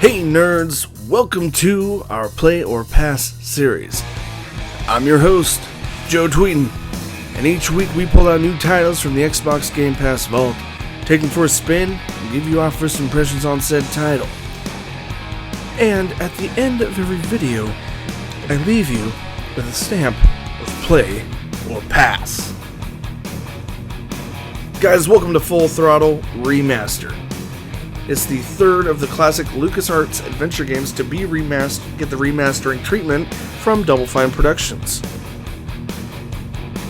Hey nerds, welcome to our Play or Pass series. I'm your host, Joe Tweeton, and each week we pull out new titles from the Xbox Game Pass vault, take them for a spin, and give you our first impressions on said title. And at the end of every video, I leave you with a stamp of Play or Pass. Guys, welcome to Full Throttle Remastered. It's the third of the classic LucasArts adventure games to be get the remastering treatment from Double Fine Productions.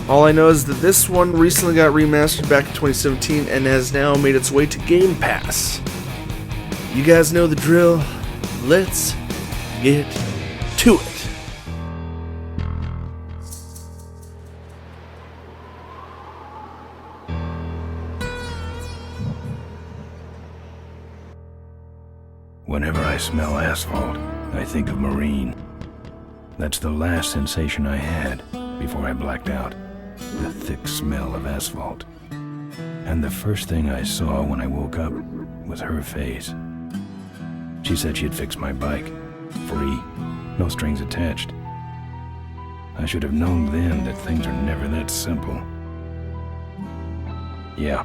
All I know is that this one recently got remastered back in 2017 and has now made its way to Game Pass. You guys know the drill. Let's get to it. Whenever I smell asphalt, I think of Marine. That's the last sensation I had before I blacked out. The thick smell of asphalt. And the first thing I saw when I woke up was her face. She said she'd fix my bike. Free. No strings attached. I should have known then that things are never that simple. Yeah,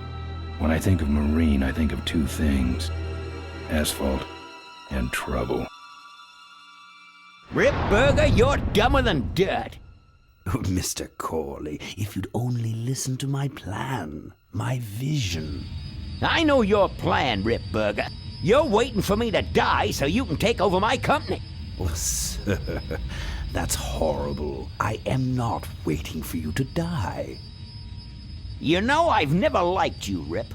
when I think of Marine, I think of two things. Asphalt and trouble. Rip Burger, you're dumber than dirt. Oh, Mr. Corley, if you'd only listen to my plan, my vision. I know your plan, Rip Burger. You're waiting for me to die so you can take over my company. Oh, sir, that's horrible. I am not waiting for you to die. You know I've never liked you, Rip.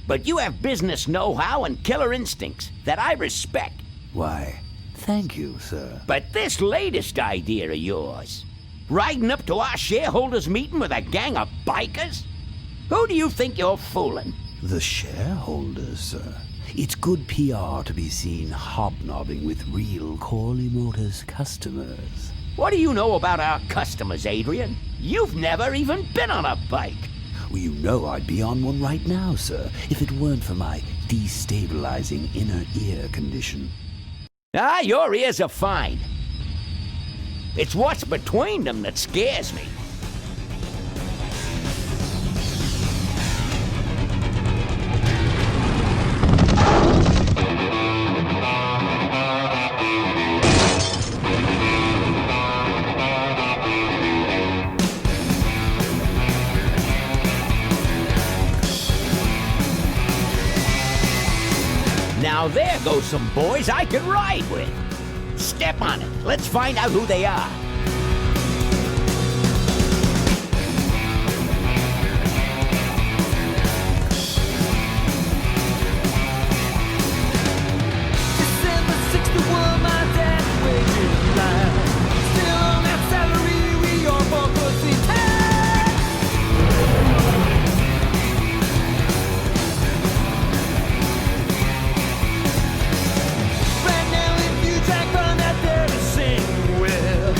But you have business know-how and killer instincts that I respect. Why, thank you, sir. But this latest idea of yours, riding up to our shareholders' meeting with a gang of bikers? Who do you think you're fooling? The shareholders, sir. It's good PR to be seen hobnobbing with real Corley Motors customers. What do you know about our customers, Adrian? You've never even been on a bike. Well, you know I'd be on one right now, sir, if it weren't for my destabilizing inner ear condition. Ah, your ears are fine. It's what's between them that scares me. Now there go some boys I can ride with. Step on it. Let's find out who they are. December 61, my dad wages line. Still on that salary, we are for pussy time. Right now, if you track on that there to sing with,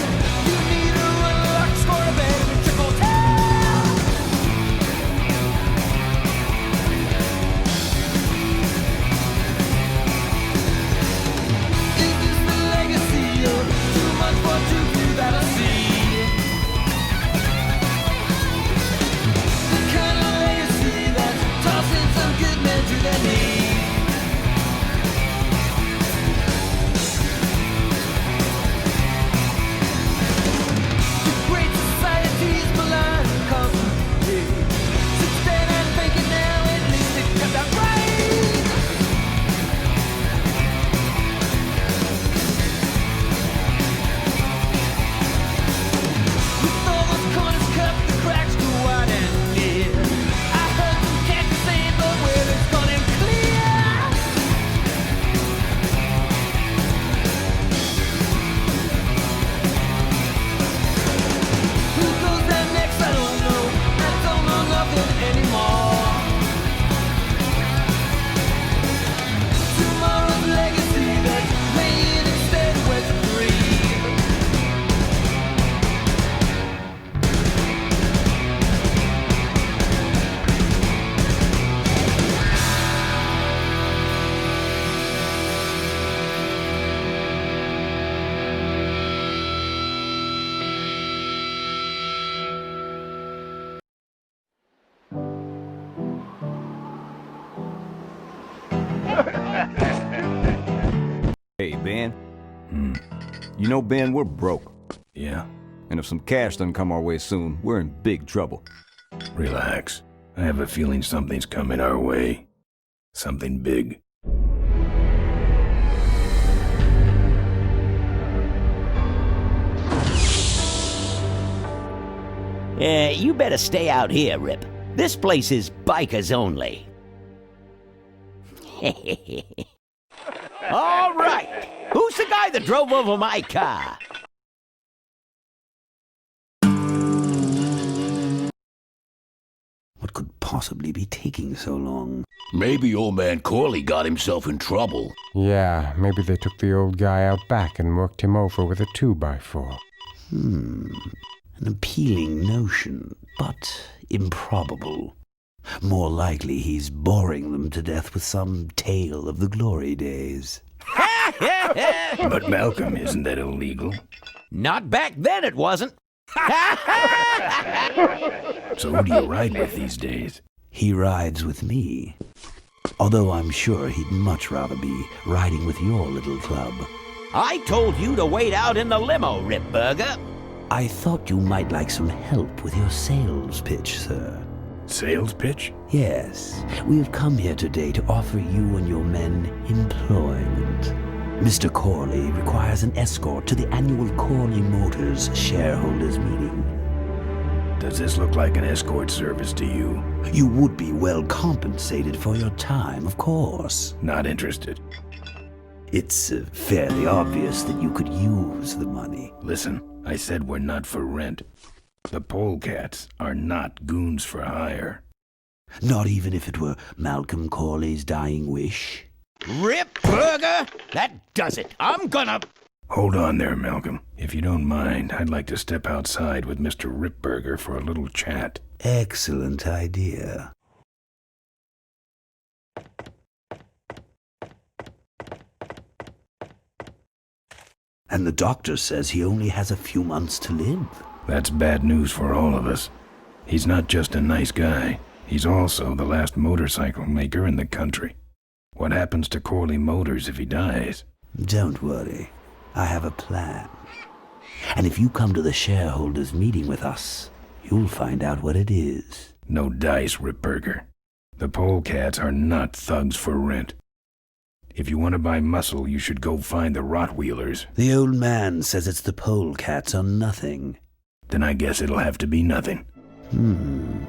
You know, Ben, we're broke. Yeah? And if some cash doesn't come our way soon, we're in big trouble. Relax. I have a feeling something's coming our way. Something big. You better stay out here, Rip. This place is bikers only. All right. Who's the guy that drove over my car? What could possibly be taking so long? Maybe old man Corley got himself in trouble. Yeah, maybe they took the old guy out back and worked him over with a 2x4. An appealing notion, but improbable. More likely he's boring them to death with some tale of the glory days. But Malcolm, isn't that illegal? Not back then it wasn't. So who do you ride with these days? He rides with me. Although I'm sure he'd much rather be riding with your little club. I told you to wait out in the limo, Rip Burger. I thought you might like some help with your sales pitch, sir. Sales pitch? Yes, we have come here today to offer you and your men employment. Mr. Corley requires an escort to the annual Corley Motors shareholders meeting. Does this look like an escort service to you? You would be well compensated for your time, of course. Not interested. It's fairly obvious that you could use the money. Listen, I said we're not for rent. The polecats are not goons for hire. Not even if it were Malcolm Corley's dying wish? Rip Burger? That does it. I'm gonna... Hold on there, Malcolm. If you don't mind, I'd like to step outside with Mr. Ripburger for a little chat. Excellent idea. And the doctor says he only has a few months to live. That's bad news for all of us. He's not just a nice guy. He's also the last motorcycle maker in the country. What happens to Corley Motors if he dies? Don't worry. I have a plan. And if you come to the shareholders' meeting with us, you'll find out what it is. No dice, Ripburger. The polecats are not thugs for rent. If you want to buy muscle, you should go find the Rottweilers. The old man says it's the polecats or nothing. Then I guess it'll have to be nothing. And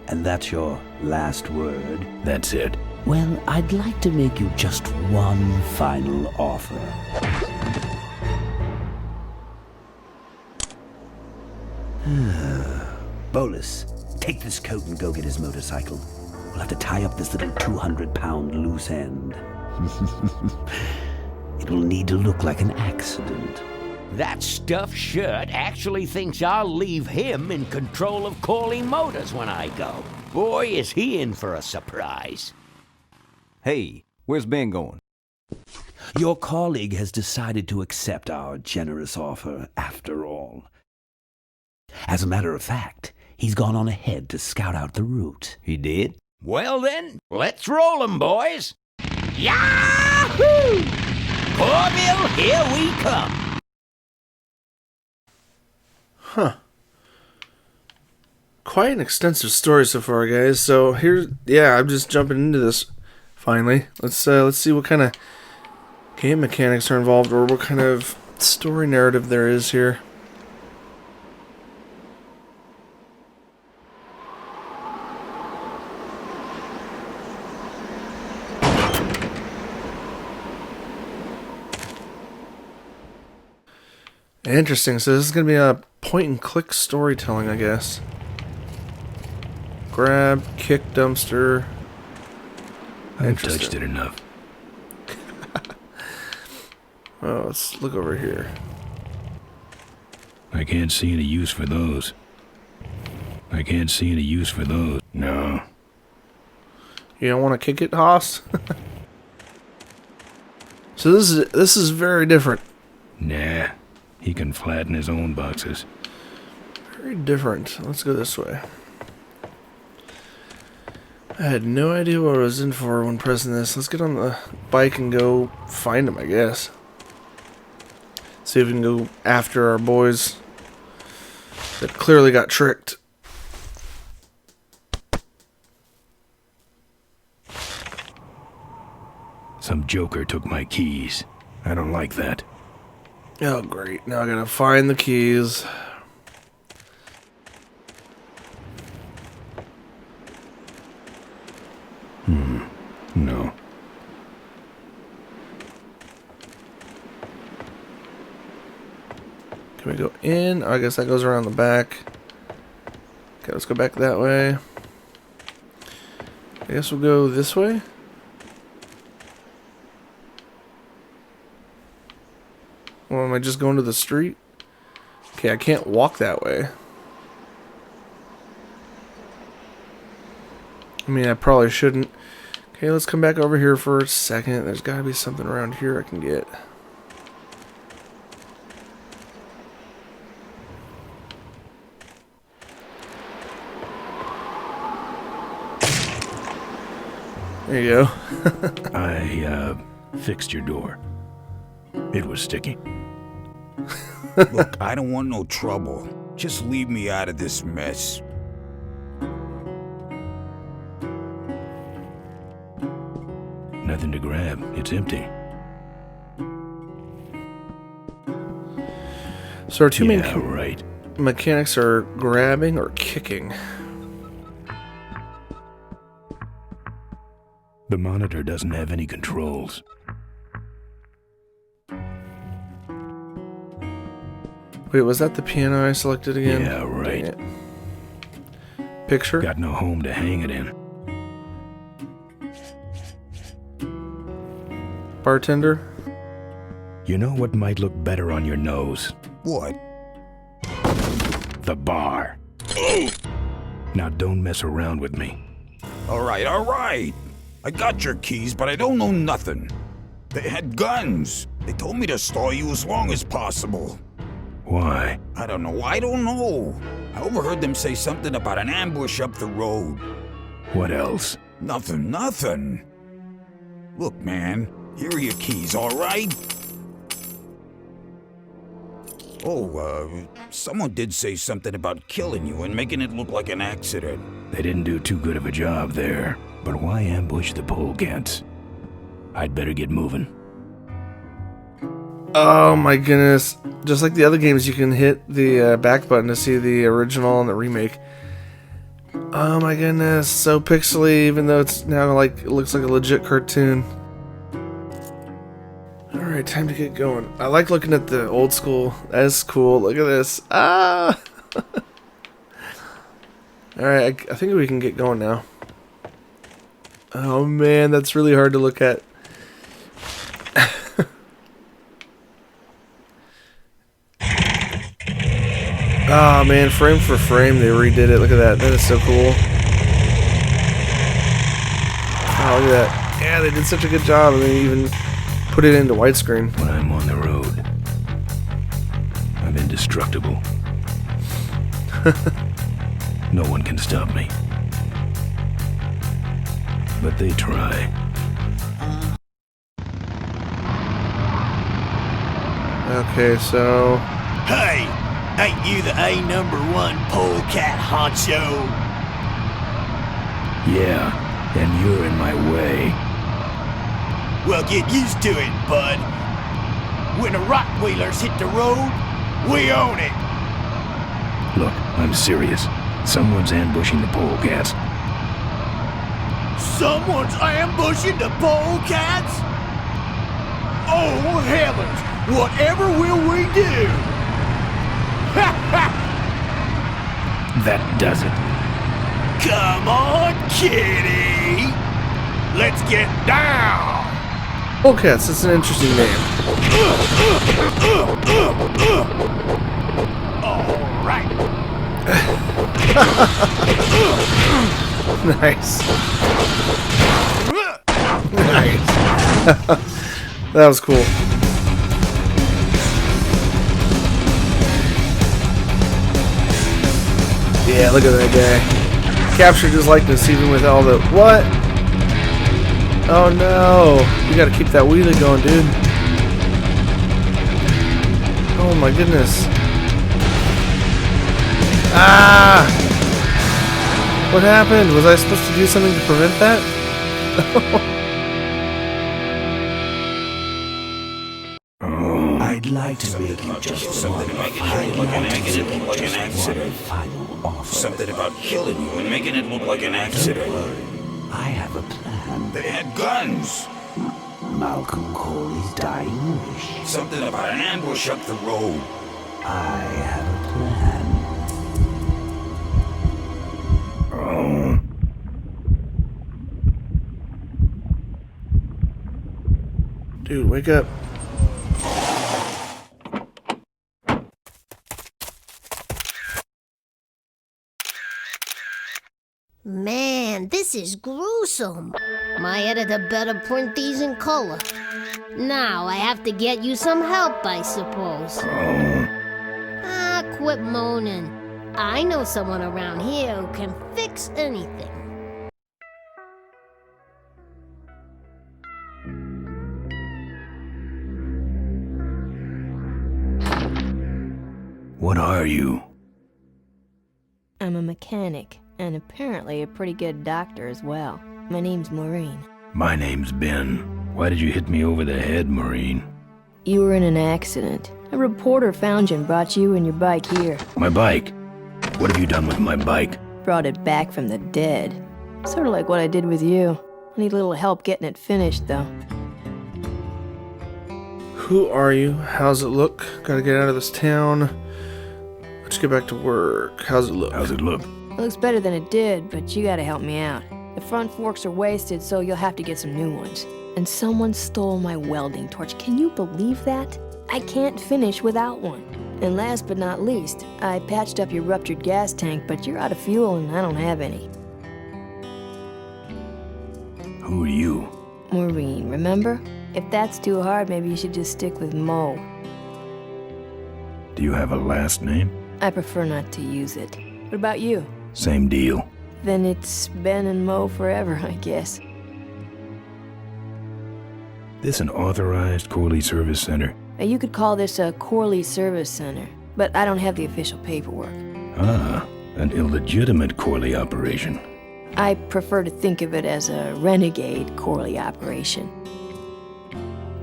that's your last word? That's it. Well, I'd like to make you just one final offer. Bolus, take this coat and go get his motorcycle. We'll have to tie up this little 200-pound loose end. It will need to look like an accident. That stuffed shirt actually thinks I'll leave him in control of Corley Motors when I go. Boy, is he in for a surprise. Hey, where's Ben going? Your colleague has decided to accept our generous offer after all. As a matter of fact, he's gone on ahead to scout out the route. He did? Well then, let's roll 'em, boys. Yahoo! Corville, here we come. Quite an extensive story so far, guys. So I'm just jumping into this finally. Let's see what kind of game mechanics are involved, or what kind of story narrative there is here. Interesting. So this is going to be a point-and-click storytelling, I guess. Grab, kick, dumpster. I've touched it enough. Oh, let's look over here. I can't see any use for those. No. You don't want to kick it, Haas? So this is very different. Nah. He can flatten his own boxes. Very different. Let's go this way. I had no idea what I was in for when pressing this. Let's get on the bike and go find him, I guess. See if we can go after our boys that clearly got tricked. Some joker took my keys. I don't like that. Oh, great. Now I gotta find the keys. No. Can we go in? I guess that goes around the back. Okay, let's go back that way. I guess we'll go this way. Or am I just going to the street? Okay, I can't walk that way. I mean, I probably shouldn't. Okay, let's come back over here for a second. There's got to be something around here I can get. There you go. I fixed your door. It was sticky. Look, I don't want no trouble. Just leave me out of this mess. Nothing to grab. It's empty. So our two main right. mechanics are grabbing or kicking. The monitor doesn't have any controls. Wait, was that the piano I selected again? Yeah, right. Dang it. Picture? Got no home to hang it in. Bartender? You know what might look better on your nose? What? The bar. Now don't mess around with me. All right. I got your keys, but I don't know nothing. They had guns. They told me to stall you as long as possible. Why? I don't know. I overheard them say something about an ambush up the road. What else? Nothing. Look, man, here are your keys, all right? Oh, someone did say something about killing you and making it look like an accident. They didn't do too good of a job there. But why ambush the polecats? I'd better get moving. Oh my goodness. Just like the other games, you can hit the back button to see the original and the remake. Oh my goodness. So pixely, even though it's now like, it looks like a legit cartoon. Alright, time to get going. I like looking at the old school. That's cool. Look at this. Ah! Alright, I think we can get going now. Oh man, that's really hard to look at. Oh man, frame for frame they redid it. Look at that. That is so cool. Oh, look at that. Yeah, they did such a good job, and they even put it into widescreen. When I'm on the road, I'm indestructible. No one can stop me. But they try. Okay, so... Hey! Ain't you the A#1 polecat honcho? Yeah, and you're in my way. Well, get used to it, bud. When the Rottweilers hit the road, we own it. Look, I'm serious. Someone's ambushing the polecats. Someone's ambushing the polecats? Oh, heavens! Whatever will we do? That does it. Come on, kitty! Let's get down! Polecats, that's an interesting name. All right. Nice. Nice. That was cool. Yeah, look at that guy. Captured his likeness even with all the... What? Oh no. You gotta keep that wheelie going, dude. Oh my goodness. Ah! What happened? Was I supposed to do something to prevent that? I'd like to make you just one final offer. Something about killing you and making it look like an accident. I have a plan. They had guns. Malcolm Corley's dying wish. Something about an ambush up the road. I have a plan. Dude, wake up. Man, this is gruesome. My editor better print these in color. Now I have to get you some help, I suppose. Ah, quit moaning. I know someone around here who can fix anything. What are you? I'm a mechanic, and apparently a pretty good doctor as well. My name's Maureen. My name's Ben. Why did you hit me over the head, Maureen? You were in an accident. A reporter found you and brought you and your bike here. My bike? What have you done with my bike? Brought it back from the dead. Sort of like what I did with you. I need a little help getting it finished, though. Who are you? How's it look? Gotta get out of this town. Let's get back to work. How's it look? How's it look? It looks better than it did, but you gotta help me out. The front forks are wasted, so you'll have to get some new ones. And someone stole my welding torch. Can you believe that? I can't finish without one. And last but not least, I patched up your ruptured gas tank, but you're out of fuel and I don't have any. Who are you? Maureen, remember? If that's too hard, maybe you should just stick with Mo. Do you have a last name? I prefer not to use it. What about you? Same deal. Then it's Ben and Mo forever, I guess. This an authorized Corley Service Center? You could call this a Corley Service Center, but I don't have the official paperwork. Ah, an illegitimate Corley operation. I prefer to think of it as a renegade Corley operation.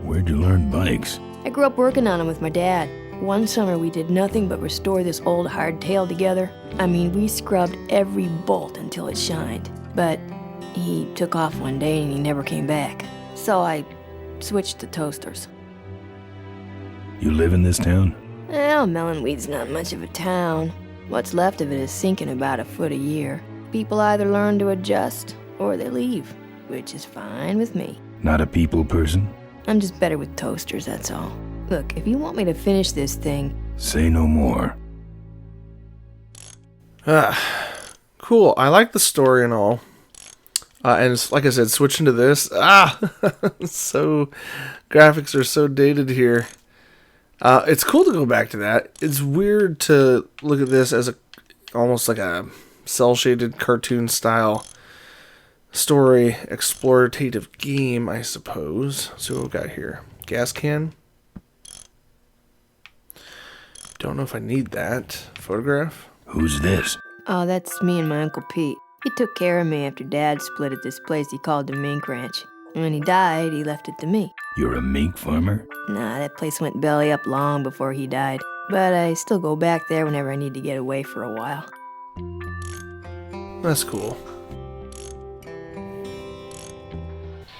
Where'd you learn bikes? I grew up working on them with my dad. One summer we did nothing but restore this old hardtail together. I mean, we scrubbed every bolt until it shined. But he took off one day and he never came back. So I switched to toasters. You live in this town? Well, Melonweed's not much of a town. What's left of it is sinking about a foot a year. People either learn to adjust or they leave, which is fine with me. Not a people person? I'm just better with toasters, that's all. Look, if you want me to finish this thing... Say no more. Cool. I like the story and all. And it's, like I said, switching to this. So graphics are so dated here. It's cool to go back to that. It's weird to look at this as almost like a cel-shaded cartoon style story explorative game, I suppose. So what we got here? Gas can. Don't know if I need that. Photograph. Who's this? Oh, that's me and my Uncle Pete. He took care of me after Dad split at this place he called the Mink Ranch. And when he died, he left it to me. You're a mink farmer? Nah, that place went belly up long before he died. But I still go back there whenever I need to get away for a while. That's cool.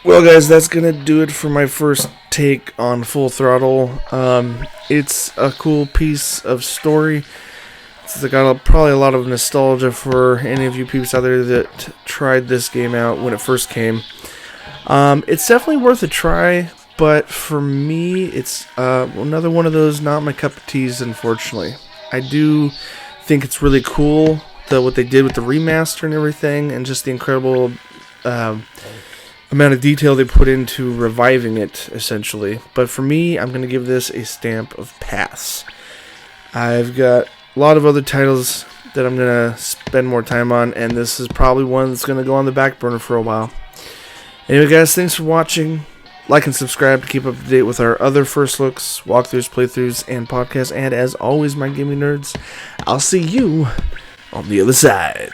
Well, guys, that's gonna do it for my first take on Full Throttle. It's a cool piece of story. It's got probably a lot of nostalgia for any of you peeps out there that tried this game out when it first came. It's definitely worth a try, but for me, it's another one of those not my cup of teas, unfortunately. I do think it's really cool, what they did with the remaster and everything, and just the incredible amount of detail they put into reviving it, essentially. But for me, I'm going to give this a stamp of pass. I've got a lot of other titles that I'm going to spend more time on, and this is probably one that's going to go on the back burner for a while. Anyway, guys, thanks for watching. Like and subscribe to keep up to date with our other first looks, walkthroughs, playthroughs, and podcasts. And as always, my gaming nerds, I'll see you on the other side.